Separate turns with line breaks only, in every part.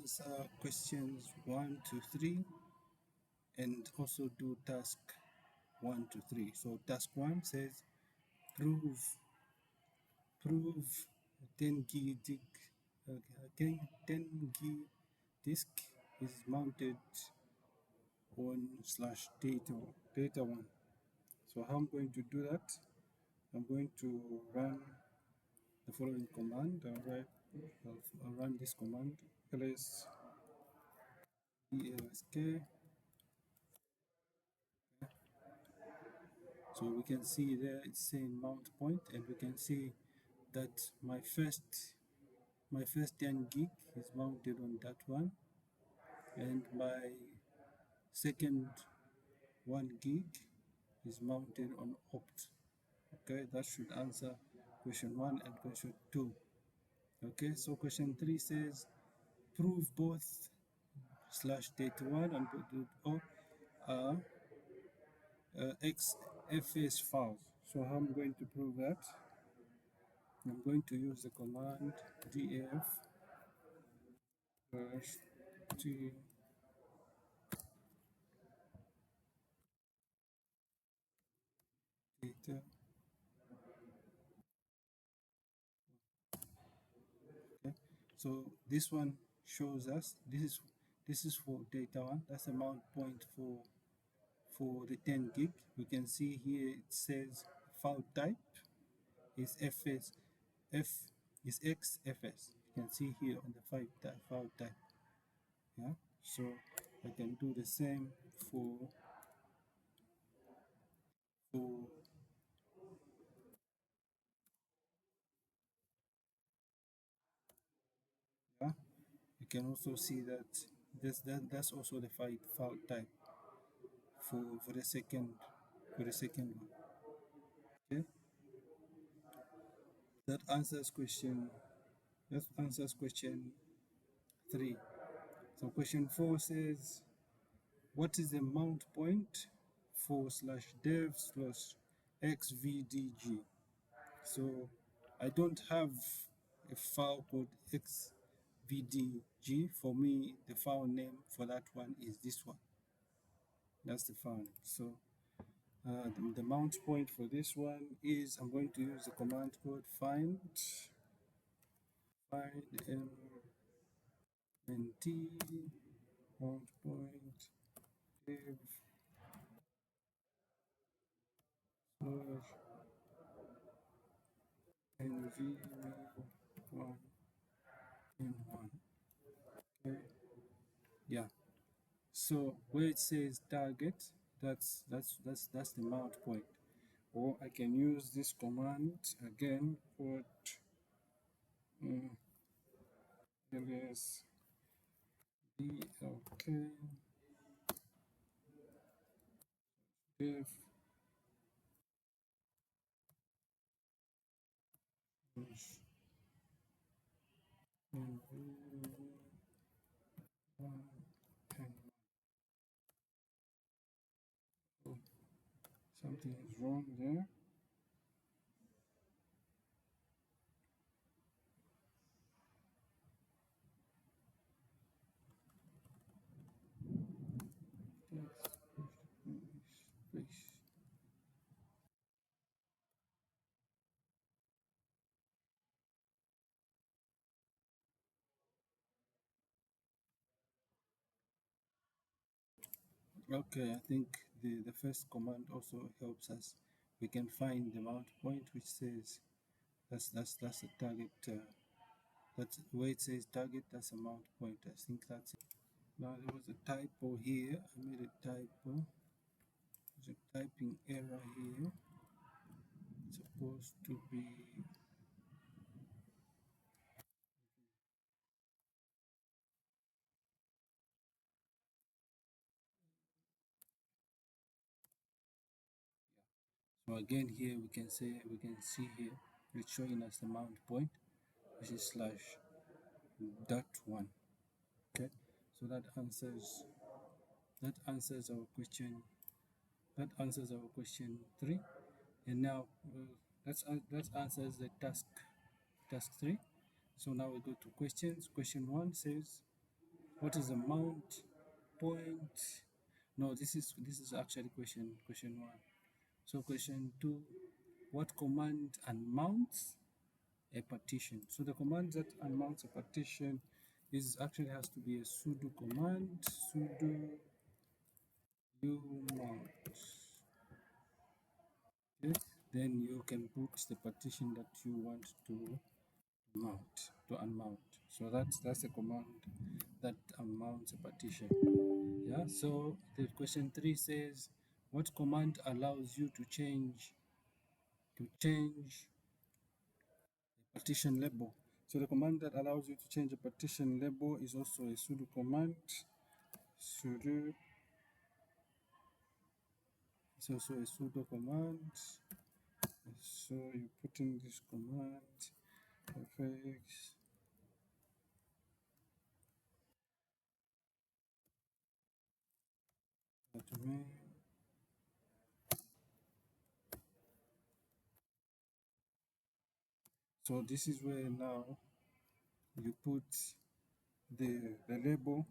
answer questions 1 to 3 and also do task 1 to 3. So task 1 says prove prove 10 gig again 10 gig disk is mounted on slash data 1. So how I'm going to do that? I'm going to run the following command. I'll run this command ls elsk. So we can see there it's saying mount point, and we can see that my first 10 gig is mounted on that one, and my second 1 gig is mounted on opt. Okay, that should answer question 1 and question 2. Okay, so question 3 says prove both slash data 1 and opt are XFS files. So how I'm going to prove that? I'm going to use the command df t data. Okay, so this one shows us this is for data 1. That's the mount point for the 10 gig. We can see here it says file type is fs f is xfs. You can see here on the file type. Yeah, so I can do the same for yeah. You can also see that that's also the file type for the second one. Okay, that answers question 3. So question 4 says, what is the mount point for slash dev slash xvdg? So I don't have a file called xvdg. For me, the file name for that one is this one. That's the file name. So the mount point for this one is, I'm going to use the command code find mnt mount point dev slash nv1 n1. Okay, yeah. So where it says target, that's the mount point. Or I can use this command again, put ls blk dev nv1 and something is wrong there. Space. Okay, I think the first command also helps us. We can find the mount point, which says that's a target. That's where it says target. That's a mount point. I think that's it. Now there was a typo here. I made a typo. There's a typing error here. It's supposed to be. So again here we can see here it's showing us the mount point, which is slash dot one. Okay, so that answers our question. That answers our question 3. And now that answers the task 3. So now we go to questions. Question 1 says What is the mount point? No, this is actually question one. So question two, what command unmounts a partition? So the command that unmounts a partition is actually has to be a sudo command, sudo umount. Okay? Then you can put the partition that you want to mount, to unmount. So that's a command that unmounts a partition. Yeah. So the question three says, what command allows you to change partition label? So the command that allows you to change a partition label is also a sudo command. Sudo is also a sudo command. So you put in this command fx admin. So this is where now you put the label.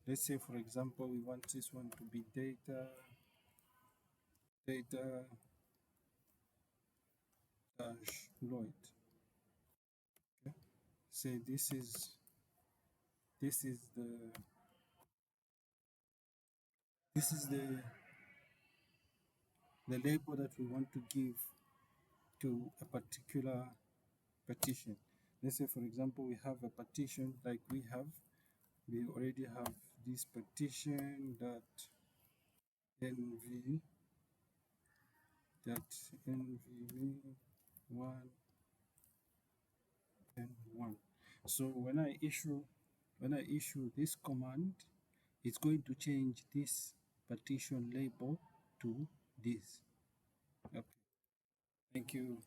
Let's say for example we want this one to be data dash Lloyd. Okay. Say this is the label that we want to give to a particular partition. Let's say for example we have a partition like we already have this partition that nv nvme1 and 1. So when I issue this command, it's going to change this partition label to this. Okay. Thank you.